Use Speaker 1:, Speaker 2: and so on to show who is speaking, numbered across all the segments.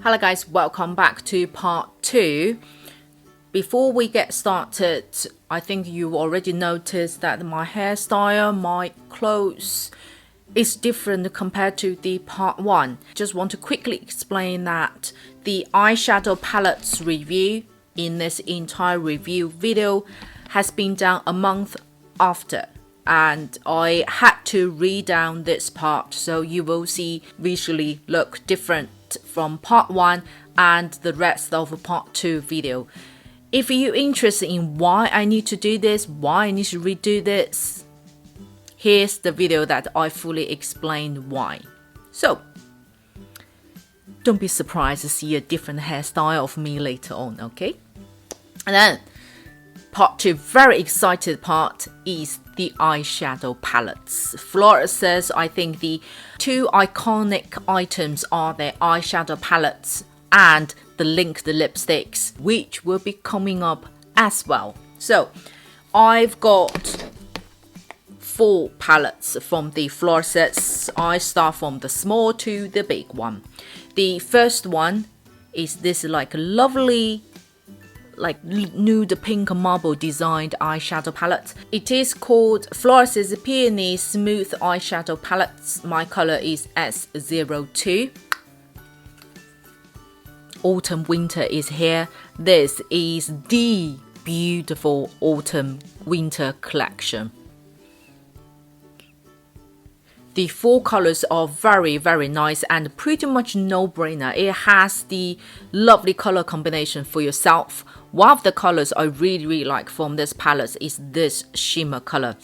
Speaker 1: Hello guys, welcome back to part 2. Before we get started, I think you already noticed that my hairstyle, my clothes is different compared to the part 1. Just want to quickly explain that the eyeshadow palettes review in this entire review video has been done a month after. And I had to read down this part, so you will see visually look different from part 1 and the rest of part 2 video. If you're interested in why I need to do this, why I need to redo this, here's the video that I fully explain why. So don't be surprised to see a different hairstyle of me later on, okay? And then part 2, very excited part, is the eyeshadow palettes. Florass says I think the two iconic items are their eyeshadow palettes and the linked lipsticks, which will be coming up as well. So I've got 4 palettes from the Florasis. I start from the small to the big one. The first one is this lovely nude pink marble designed eyeshadow palette. It is called Florasis Peony Smooth Eyeshadow Palettes. My color is S02. Autumn winter is here. This is the beautiful autumn winter collection. The 4 colors are very nice and pretty much no-brainer. It has the lovely color combination for yourself. One of the colors I really like from this palette is this shimmer color.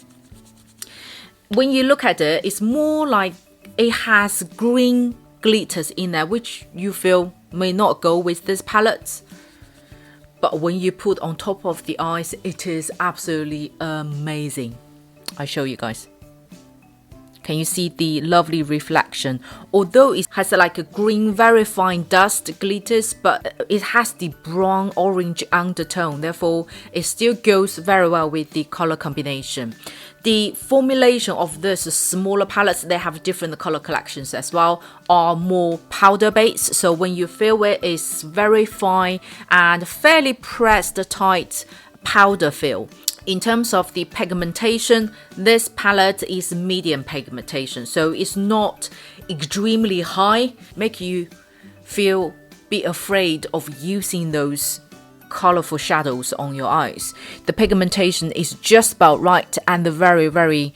Speaker 1: When you look at it, it's more like it has green glitters in there, which you feel may not go with this palette. But when you put on top of the eyes, it is absolutely amazing. I'll show you guys. Can you see the lovely reflection? Although it has a green, very fine dust glitters, but it has the brown orange undertone. Therefore, it still goes very well with the color combination. The formulation of this smaller palettes, they have different color collections as well, are more powder based. So when you feel it, it's very fine and fairly pressed tight powder feel. In terms of the pigmentation, this palette is medium pigmentation, so it's not extremely high, make you be afraid of using those colorful shadows on your eyes. The pigmentation is just about right and very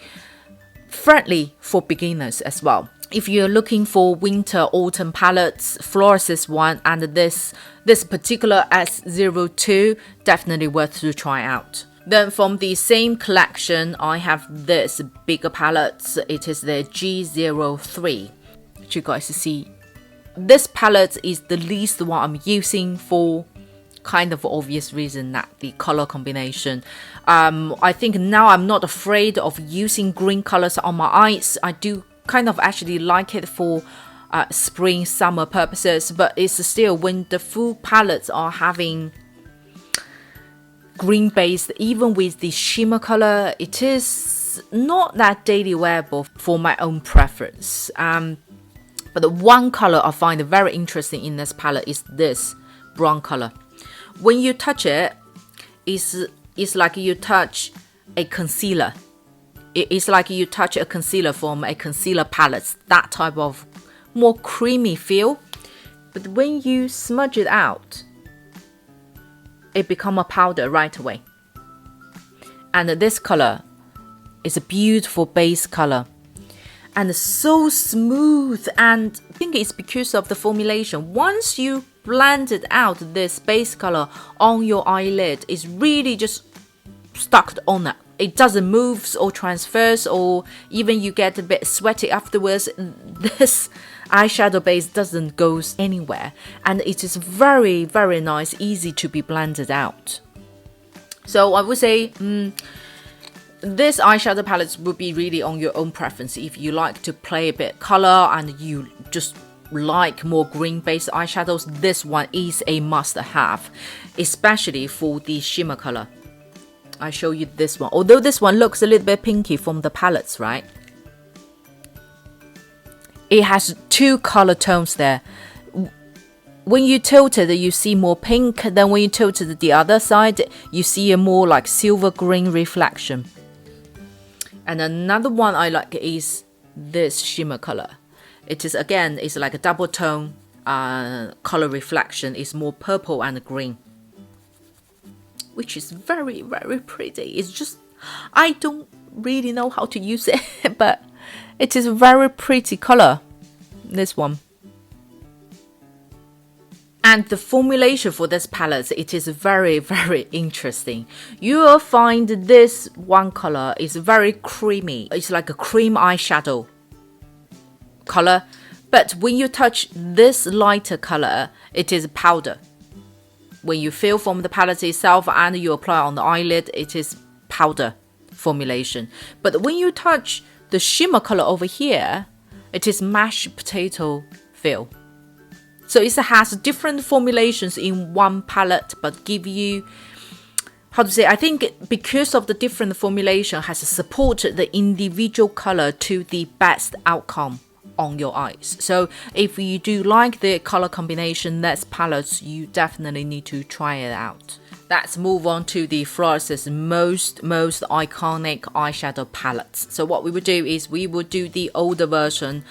Speaker 1: friendly for beginners as well. If you're looking for winter autumn palettes, Florasis one and this particular S02, definitely worth to try out. Then from the same collection, I have this bigger palette. It is the G03. You guys see, this palette is the least one I'm using for kind of obvious reason that the color combination. I think now I'm not afraid of using green colors on my eyes. I do kind of actually like it for spring, summer purposes, but it's still when the full palettes are having green based, even with the shimmer color, it is not that daily wearable for my own preference. But the one color I find very interesting in this palette is this brown color. When you touch it, it's like you touch a concealer. It's like you touch a concealer from a concealer palette, that type of more creamy feel. But when you smudge it out, it becomes a powder right away. And this color is a beautiful base color and so smooth, and I think it's because of the formulation. Once you blended out this base color on your eyelid, it's really just stuck on it. It doesn't move or transfers, or even you get a bit sweaty afterwards. This eyeshadow base doesn't go anywhere, and it is very nice, easy to be blended out. So I would say this eyeshadow palette would be really on your own preference. If you like to play a bit color and you just like more green based eyeshadows, this one is a must have, especially for the shimmer color. I show you this one, although this one looks a little bit pinky from the palettes, right? It has 2 color tones there. when you tilt it, you see more pink. Then when you tilt it the other side, you see a more like silver green reflection. And another one I like is this shimmer color. It is again, it's like a double tone color reflection. It's more purple and green, which is very, very pretty. It's just, I don't really know how to use it, but it is a very pretty color, this one. And the formulation for this palette, it is very, very interesting. You will find this one color is very creamy. It's like a cream eyeshadow color. But when you touch this lighter color, it is powder. When you feel from the palette itself and you apply on the eyelid, it is powder formulation. But when you touch the shimmer color over here, it is mashed potato feel. So it has different formulations in one palette, but give you, how to say, I think because of the different formulation has supported the individual color to the best outcome on your eyes. So if you do like the color combination, that's palettes, you definitely need to try it out. Let's move on to the Florasis most iconic eyeshadow palettes. So what we would do is we would do the older version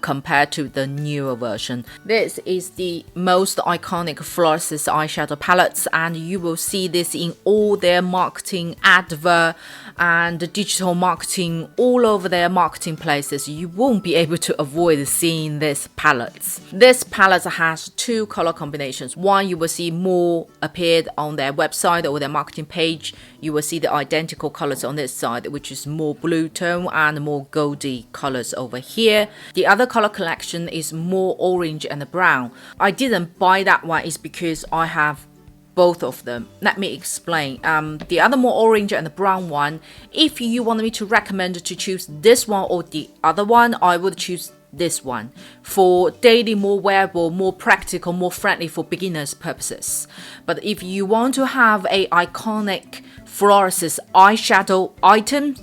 Speaker 1: compared to the newer version. This is the most iconic Florasis eyeshadow palettes, and you will see this in all their marketing, advert and digital marketing, all over their marketing places. You won't be able to avoid seeing this palettes. This palette has two color combinations. One you will see more appeared on their website or their marketing page. You will see the identical colors on this side, which is more blue tone and more goldy colors over here. The other color collection is more orange and brown. I didn't buy that one is because I have both of them. Let me explain. The other more orange and the brown one, if you want me to recommend to choose this one or the other one, I would choose this one for daily, more wearable, more practical, more friendly for beginners purposes. But if you want to have a iconic Florasis eyeshadow item,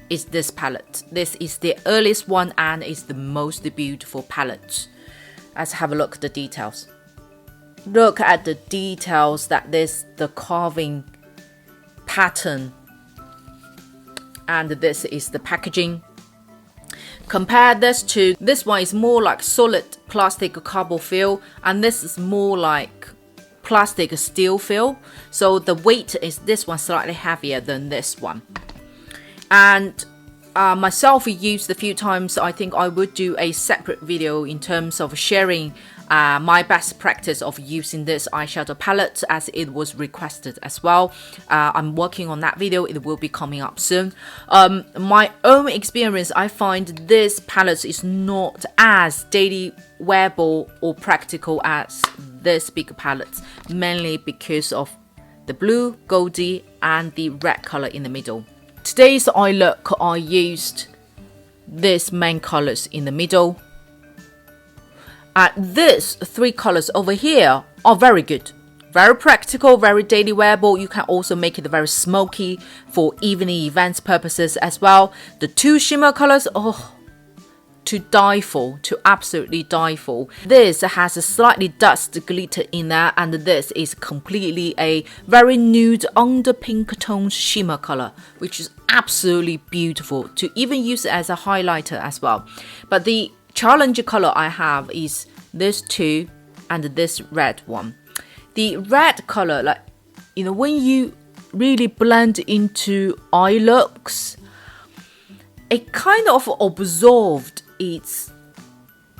Speaker 1: is this palette. This is the earliest one and is the most beautiful palette. Let's have a look at the details. Look at the details, that this the carving pattern, and this is the packaging. Compare this to this one is more like solid plastic cardboard feel, and this is more like plastic steel feel. So the weight is this one slightly heavier than this one. And myself used a few times. I think I would do a separate video in terms of sharing my best practice of using this eyeshadow palette, as it was requested as well. I'm working on that video. It will be coming up soon. My own experience, I find this palette is not as daily wearable or practical as this big palette, mainly because of the blue, goldy and the red color in the middle. Today's eye look, I used these main colors in the middle. These three colors over here are very good. Very practical, very daily wearable. You can also make it very smoky for evening events purposes as well. The two shimmer colors, oh, to die for, to absolutely die for. This has a slightly dust glitter in there, and this is completely a very nude under pink tone shimmer color, which is absolutely beautiful to even use it as a highlighter as well. But the challenge color I have is this two and this red one. The red color, like, you know, when you really blend into eye looks, it kind of absorbed its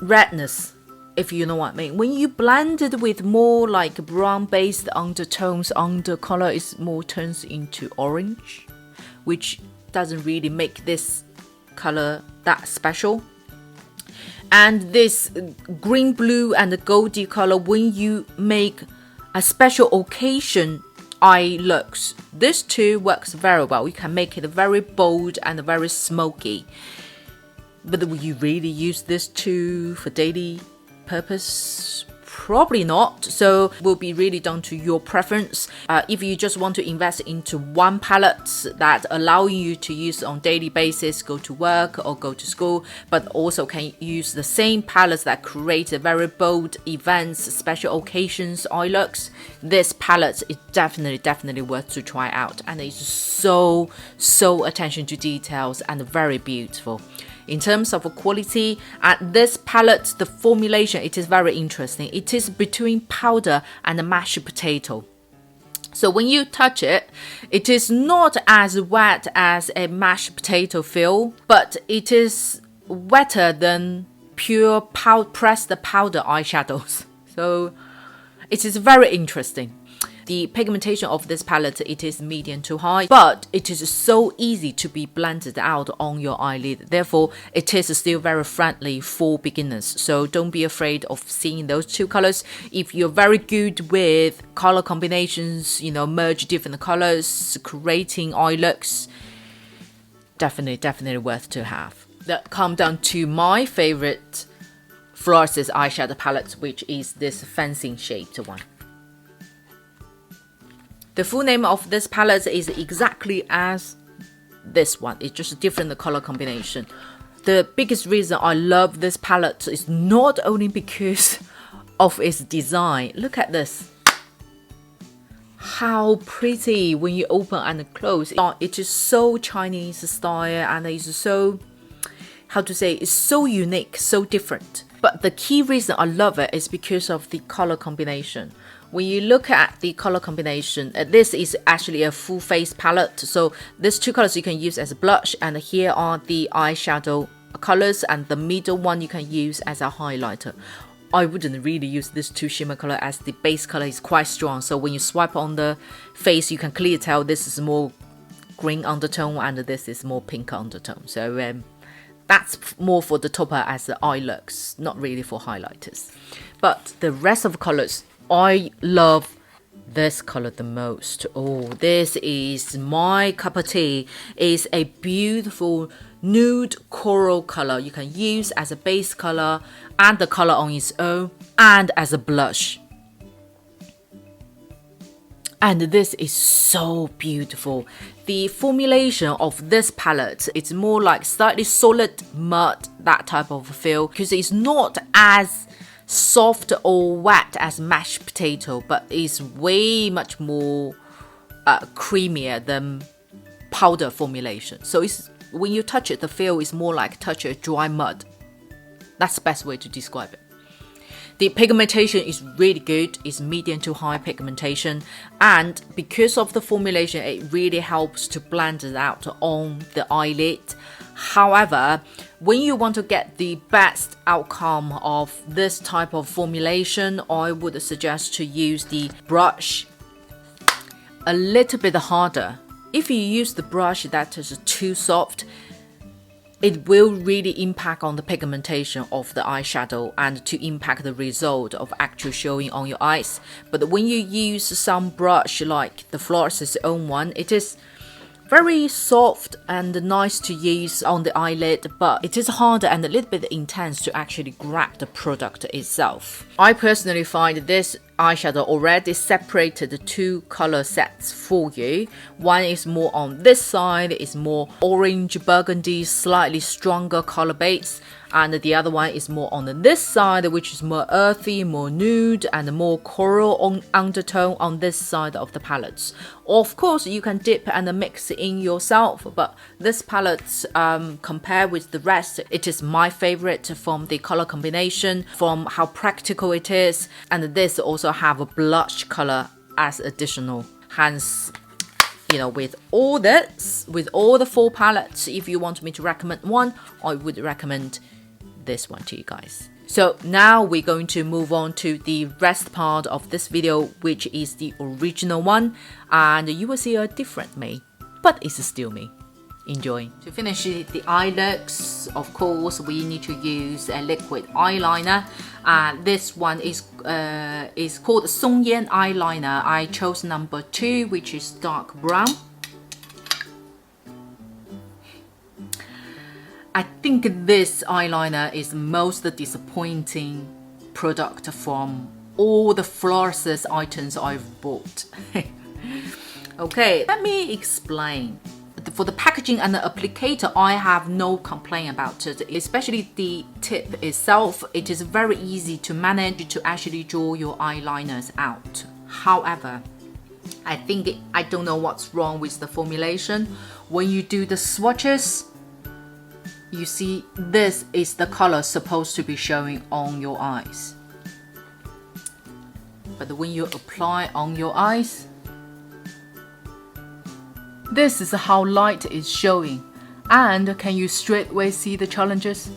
Speaker 1: redness, if you know what I mean. When you blend it with more like brown based undertones, undercolor is more turns into orange, which doesn't really make this color that special. And this green, blue and the goldy color, when you make a special occasion eye looks, this too works very well. You can make it very bold and very smoky. But will you really use this too for daily purpose? Probably not, so will be really down to your preference. If you just want to invest into one palette that allow you to use on daily basis, go to work or go to school, but also can use the same palettes that create a very bold events, special occasions eye looks, this palette is definitely worth to try out, and it's so attention to details and very beautiful. In terms of quality, at this palette, the formulation, it is very interesting. It is between powder and a mashed potato. So when you touch it, it is not as wet as a mashed potato feel, but it is wetter than pure pressed powder eyeshadows. So it is very interesting. The pigmentation of this palette, it is medium to high, but it is so easy to be blended out on your eyelid. Therefore, it is still very friendly for beginners. So don't be afraid of seeing those two colors. If you're very good with color combinations, you know, merge different colors, creating eye looks, definitely worth to have. That come down to my favorite Florasis eyeshadow palette, which is this fencing shaped one. The full name of this palette is exactly as this one. It's just a different color combination. The biggest reason I love this palette is not only because of its design. Look at this. How pretty when you open and close. It is so Chinese style, and it's so, how to say, it's so unique, so different. But the key reason I love it is because of the color combination. When you look at the color combination, this is actually a full face palette. So these two colors you can use as a blush, and here are the eyeshadow colors, and the middle one you can use as a highlighter. I wouldn't really use this two shimmer color as the base color is quite strong. So when you swipe on the face, you can clearly tell this is more green undertone and this is more pink undertone. So that's more for the topper as the eye looks, not really for highlighters. But the rest of the colors, I love this color the most. Oh, this is my cup of tea. It's a beautiful nude coral color. You can use as a base color and the color on its own and as a blush. And this is so beautiful. The formulation of this palette, it's more like slightly solid mud, that type of feel, because it's not as soft or wet as mashed potato, but it's way much more creamier than powder formulation. So it's, when you touch it, the feel is more like touch a dry mud. That's the best way to describe it. The pigmentation is really good. It's medium to high pigmentation, and because of the formulation, it really helps to blend it out on the eyelid. However, when you want to get the best outcome of this type of formulation, I would suggest to use the brush a little bit harder. If you use the brush that is too soft, it will really impact on the pigmentation of the eyeshadow and to impact the result of actually showing on your eyes. But when you use some brush like the Florasis own one, it is very soft and nice to use on the eyelid, but it is harder and a little bit intense to actually grab the product itself. I personally find this eyeshadow already separated the two color sets for you. One is more on this side, is more orange burgundy, slightly stronger color base, and the other one is more on this side, which is more earthy, more nude, and more coral undertone on this side of the palettes. Of course, you can dip and mix in yourself, but this palette, compared with the rest, it is my favorite from the color combination, from how practical it is, and this also have a blush color as additional. Hence, you know, with all this, with all the four palettes, if you want me to recommend one, I would recommend this one to you guys. So now we're going to move on to the rest part of this video, which is the original one, and you will see a different me, but it's still me. Enjoy. To finish the eye looks, of course, we need to use a liquid eyeliner. This one is called Songyan eyeliner. I chose number 2, which is dark brown. I think this eyeliner is most disappointing product from all the Florasis items I've bought. Okay, let me explain. For the packaging and the applicator, I have no complaint about it, especially the tip itself. It is very easy to manage to actually draw your eyeliners out. However, I don't know what's wrong with the formulation. When you do the swatches, you see this is the color supposed to be showing on your eyes. But when you apply on your eyes, this is how light is showing. And can you straight away see the challenges?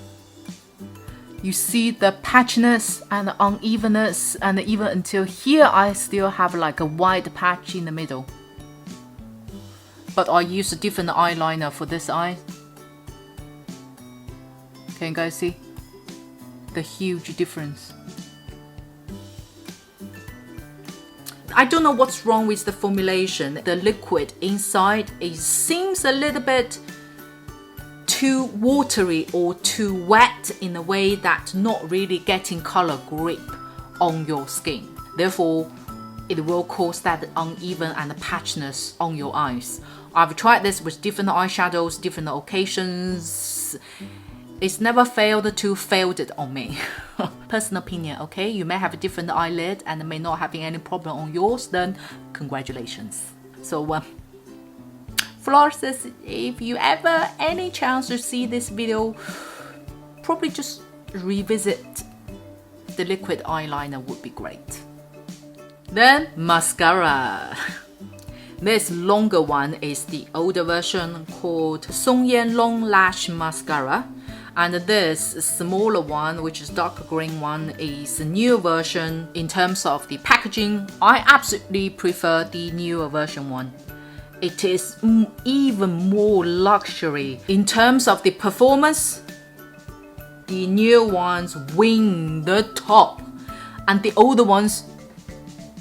Speaker 1: You see the patchiness and the unevenness, and even until here I still have like a white patch in the middle. But I use a different eyeliner for this eye. Can you guys see the huge difference? I don't know what's wrong with the formulation. The liquid inside, it seems a little bit too watery or too wet in a way that not really getting color grip on your skin. Therefore, it will cause that uneven and patchiness on your eyes. I've tried this with different eyeshadows, different occasions. It's never failed it on me. Personal opinion, okay? You may have a different eyelid and may not having any problem on yours, then congratulations. So Florasis, if you ever any chance to see this video, probably just revisit the liquid eyeliner would be great. Then mascara. This longer one is the older version called Songyan Long Lash Mascara. And this smaller one, which is darker green one, is a newer version. In terms of the packaging, I absolutely prefer the newer version one. It is even more luxury. In terms of the performance, the new ones win the top. And the older ones,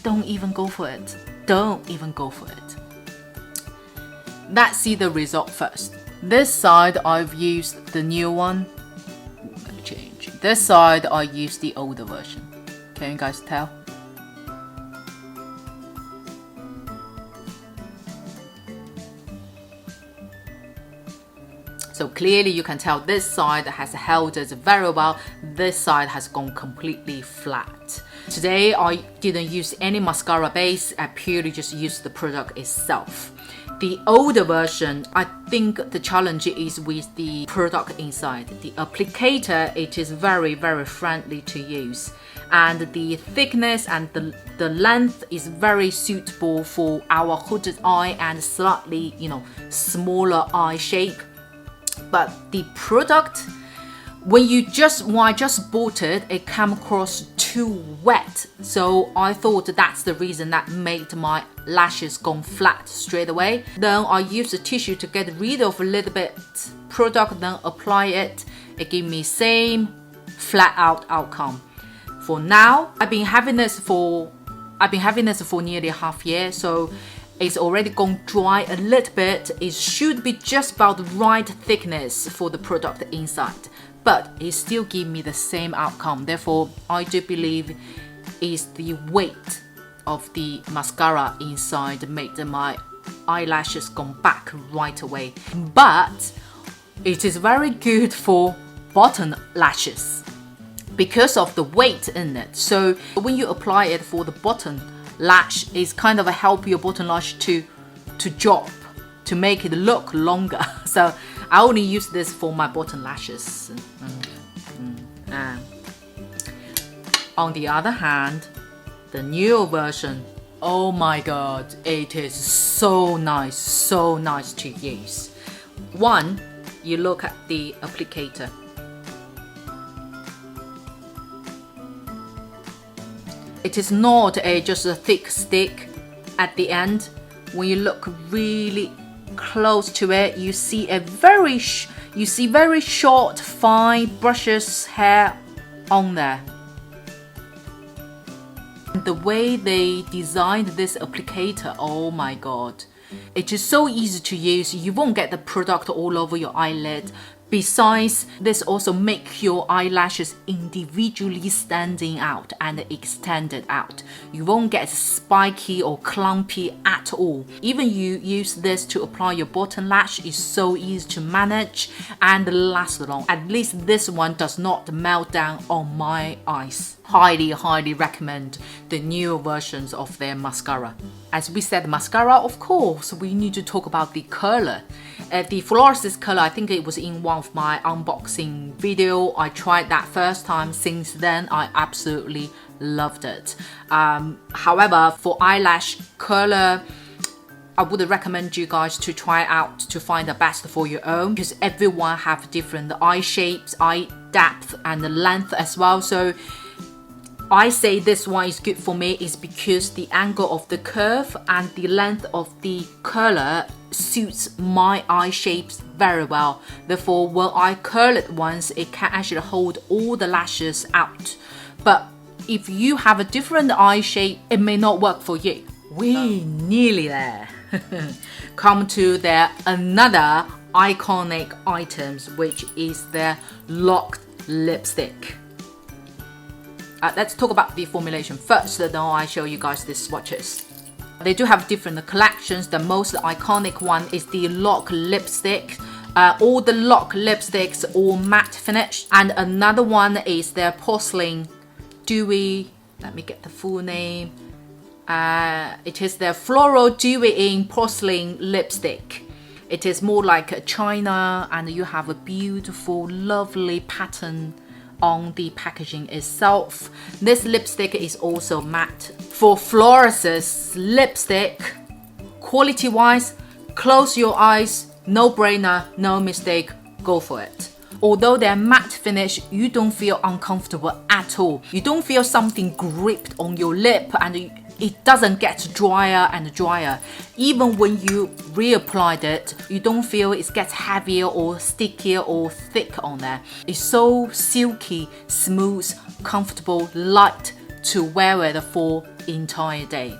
Speaker 1: don't even go for it. Don't even go for it. Let's see the result first. This side I've used the new one. Let me change. This side I used the older version. Can you guys tell? So clearly you can tell this side has held it very well. This side has gone completely flat. Today I didn't use any mascara base. I purely just used the product itself. The older version, I think the challenge is with the product inside. The applicator, it is very, very friendly to use. And the thickness and the length is very suitable for our hooded eye and slightly, smaller eye shape. But the product, when I just bought it, it came across too wet. So I thought that's the reason that made my lashes go flat straight away. Then I used a tissue to get rid of a little bit product, then apply it. It gave me same flat out outcome. For now, I've been having this for nearly half year, so it's already gone dry a little bit. It should be just about the right thickness for the product inside, but it still gives me the same outcome. Therefore, I do believe it's the weight of the mascara inside made my eyelashes go back right away. But it is very good for bottom lashes because of the weight in it. So when you apply it for the bottom lash, it's kind of help your bottom lash to drop, to make it look longer. So I only use this for my bottom lashes. On the other hand, the newer version, oh my god, it is so nice to use. One, you look at the applicator. It is not just a thick stick at the end. When you look really close to it, you see very short, fine brushes hair on there. The way they designed this applicator, oh my god, it is so easy to use. You won't get the product all over your eyelid Besides, this also makes your eyelashes individually standing out and extended out. You won't get spiky or clumpy at all. Even you use this to apply your bottom lash, is so easy to manage and lasts long. At least this one does not melt down on my eyes. Highly recommend the newer versions of their mascara. As we said, mascara, of course, we need to talk about the color. The Florasis color, I think it was in one of my unboxing video. I tried that first time. Since then, I absolutely loved it. However, for eyelash color, I would recommend you guys to try out to find the best for your own, because everyone have different eye shapes, eye depth and the length as well. So I say this one is good for me is because the angle of the curve and the length of the color suits my eye shapes very well. Therefore, when I curl it once, it can actually hold all the lashes out. But if you have a different eye shape, it may not work for you. We nearly there. Come to their another iconic items, which is their locked lipstick. Let's talk about the formulation first, then I show you guys the swatches. They do have different collections. The most iconic one is the lock lipstick. All the lock lipsticks all matte finish. And another one is their porcelain dewy. Let me get the full name. It is their floral dewy In-Porcelain lipstick. It is more like a china, and you have a beautiful, lovely pattern on the packaging itself. This lipstick is also matte. For Florasis lipstick, quality wise, close your eyes, no brainer, no mistake, go for it. Although they're matte finish, you don't feel uncomfortable at all. You don't feel something gripped on your lip, and it doesn't get drier and drier. Even when you reapplied it, you don't feel it gets heavier or stickier or thick on there. It's so silky, smooth, comfortable, light to wear it for the entire day.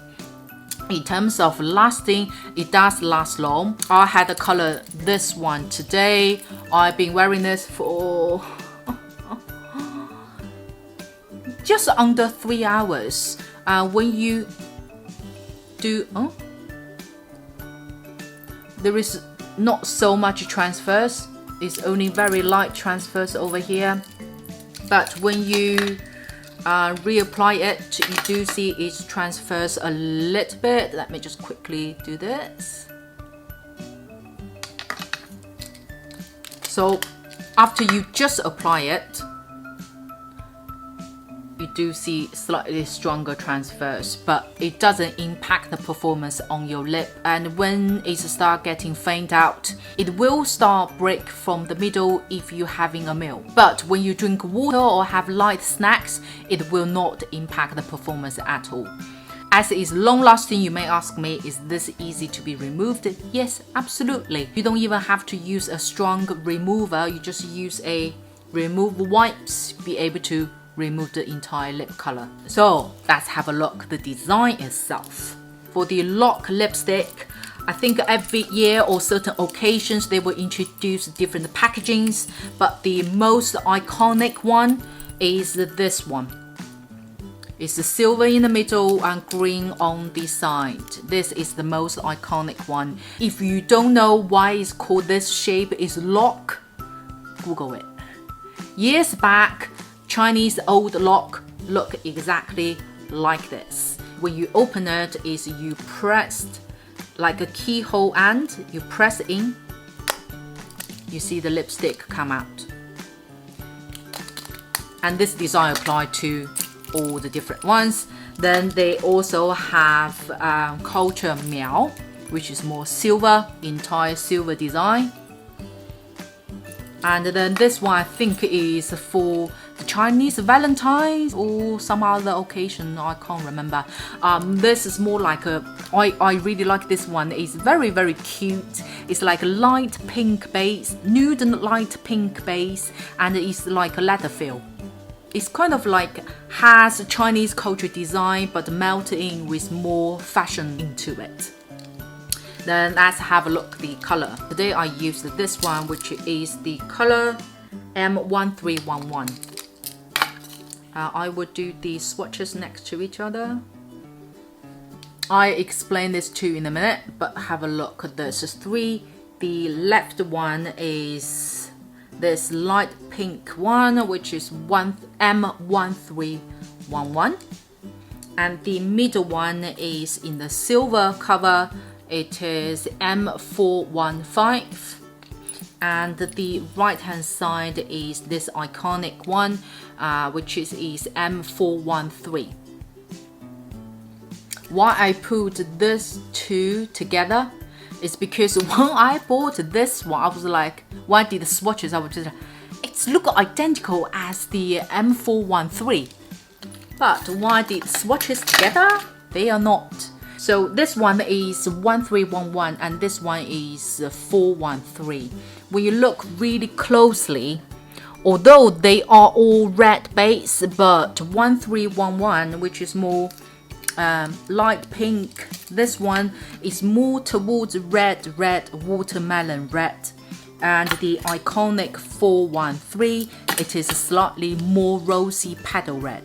Speaker 1: In terms of lasting, it does last long. I had the color this one today. I've been wearing this for just under 3 hours. When you do, there is not so much transfers. It's only very light transfers over here. But when you reapply it, you do see it transfers a little bit. Let me just quickly do this. So after you just apply it, you do see slightly stronger transfers, but it doesn't impact the performance on your lip. And when it starts getting faint out, it will start break from the middle if you're having a meal. But when you drink water or have light snacks, it will not impact the performance at all. As it is long lasting, you may ask me, is this easy to be removed? Yes, absolutely. You don't even have to use a strong remover. You just use a removal wipes, be able to remove the entire lip color. So let's have a look at the design itself. For the lock lipstick, I think every year or certain occasions they will introduce different packagings, but the most iconic one is this one. It's the silver in the middle and green on the side. This is the most iconic one. If you don't know why it's called this shape is lock, Google it. Years back, Chinese old lock look exactly like this. When you open it, is you pressed like a keyhole and you press in, you see the lipstick come out. And this design applied to all the different ones. Then they also have Culture Miao, which is more silver, entire silver design. And then this one I think is for the Chinese Valentine's or some other occasion, I can't remember. This is more like I really like this one. It's very cute. It's like a light pink base, nude and light pink base, and it's like a leather feel. It's kind of like has a Chinese culture design but melted in with more fashion into it. Then let's have a look at the color. Today I used this one, which is the color M1311. I would do the swatches next to each other. I explain this too in a minute, but have a look at this. There's three. The left one is this light pink one, which is M1311. And the middle one is in the silver cover. It is M415. And the right hand side is this iconic one, which is M413. Why I put this two together is because when I bought this one, I was like, when I did the swatches, I was just like, it's look identical as the M413. But when I did swatches together, they are not. So this one is 1311 and this one is 413. When you look really closely, although they are all red base, but 1311, which is more light pink, this one is more towards red watermelon red. And the iconic 413, it is slightly more rosy petal red.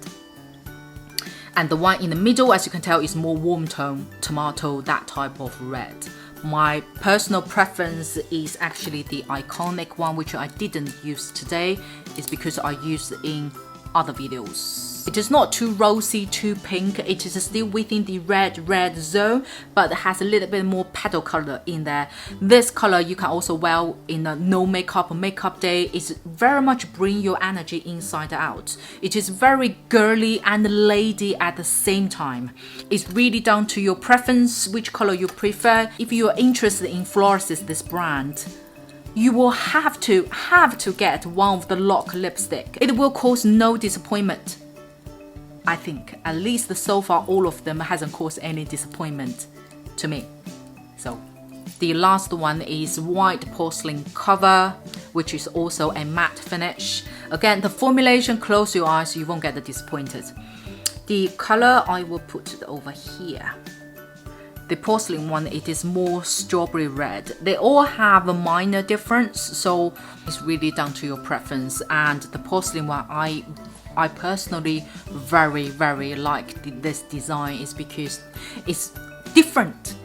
Speaker 1: And the one in the middle, as you can tell, is more warm tone, tomato, that type of red. My personal preference is actually the iconic one, which I didn't use today. It's because I used it in other videos. It is not too rosy, too pink. It is still within the red zone, but it has a little bit more petal color in there. This color you can also wear in a no makeup or makeup day. It's very much bring your energy inside out. It is very girly and lady at the same time. It's really down to your preference, which color you prefer. If you are interested in Florasis, this brand, you will have to get one of the Lock lipstick. It will cause no disappointment. I think at least so far all of them hasn't caused any disappointment to me. So the last one is white porcelain cover, which is also a matte finish. Again, the formulation, close your eyes, you won't get disappointed. The color, I will put it over here. The porcelain one, it is more strawberry red. They all have a minor difference, so it's really down to your preference. And the porcelain one, I personally very like this design is because it's different.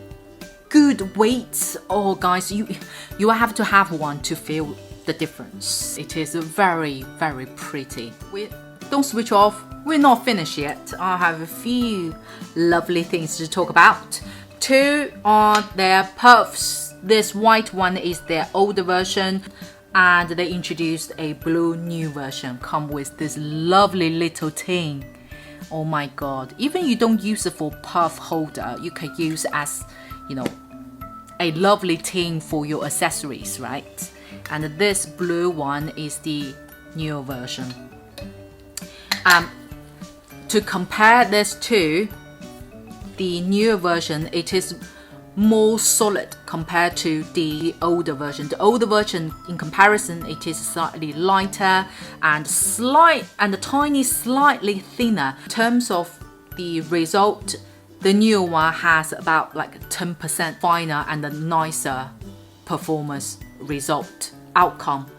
Speaker 1: Good weight. Oh guys, you have to have one to feel the difference. It is very pretty. Don't switch off. We're not finished yet. I have a few lovely things to talk about. Two are their puffs. This white one is their older version, and they introduced a blue new version. Come with this lovely little tin. Oh my god! Even you don't use it for puff holder, you can use as, you know, a lovely tin for your accessories, right? And this blue one is the newer version. To compare this to the newer version, it is more solid compared to the older version. The older version, in comparison, it is slightly lighter and tiny slightly thinner. In terms of the result, the newer one has about like 10% finer and a nicer performance result outcome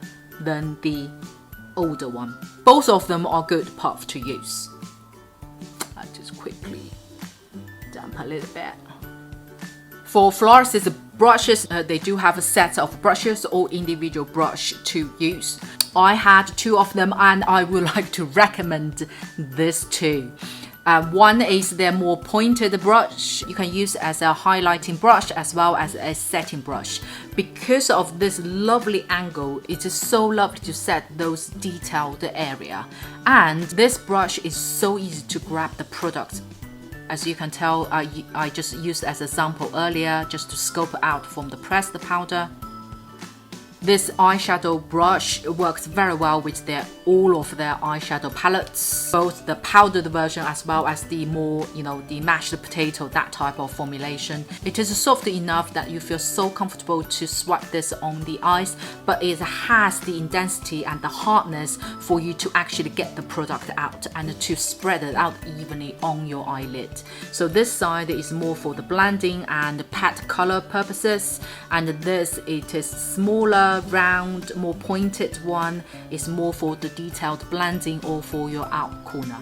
Speaker 1: than the older one. Both of them are good puff to use. I just quickly damp a little bit. For Florasis brushes, they do have a set of brushes or individual brush to use. I had two of them and I would like to recommend this too. One is their more pointed brush. You can use as a highlighting brush as well as a setting brush. Because of this lovely angle, it is so lovely to set those detailed area. And this brush is so easy to grab the product. As you can tell, I just used as a sample earlier just to scope out from the pressed powder. This eyeshadow brush works very well with all of their eyeshadow palettes, both the powdered version as well as the more, the mashed potato, that type of formulation. It is soft enough that you feel so comfortable to swipe this on the eyes, but it has the intensity and the hardness for you to actually get the product out and to spread it out evenly on your eyelid. So this side is more for the blending and pat color purposes, and this, it is smaller, round, more pointed one, is more for the detailed blending or for your out corner.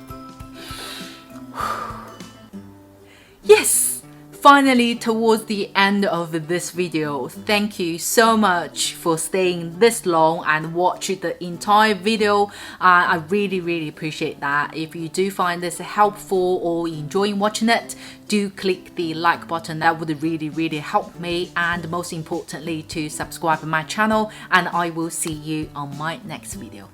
Speaker 1: Yes! Finally, towards the end of this video, thank you so much for staying this long and watching the entire video. I really appreciate that. If you do find this helpful or enjoying watching it, do click the like button. That would really help me, and most importantly, to subscribe to my channel, and I will see you on my next video.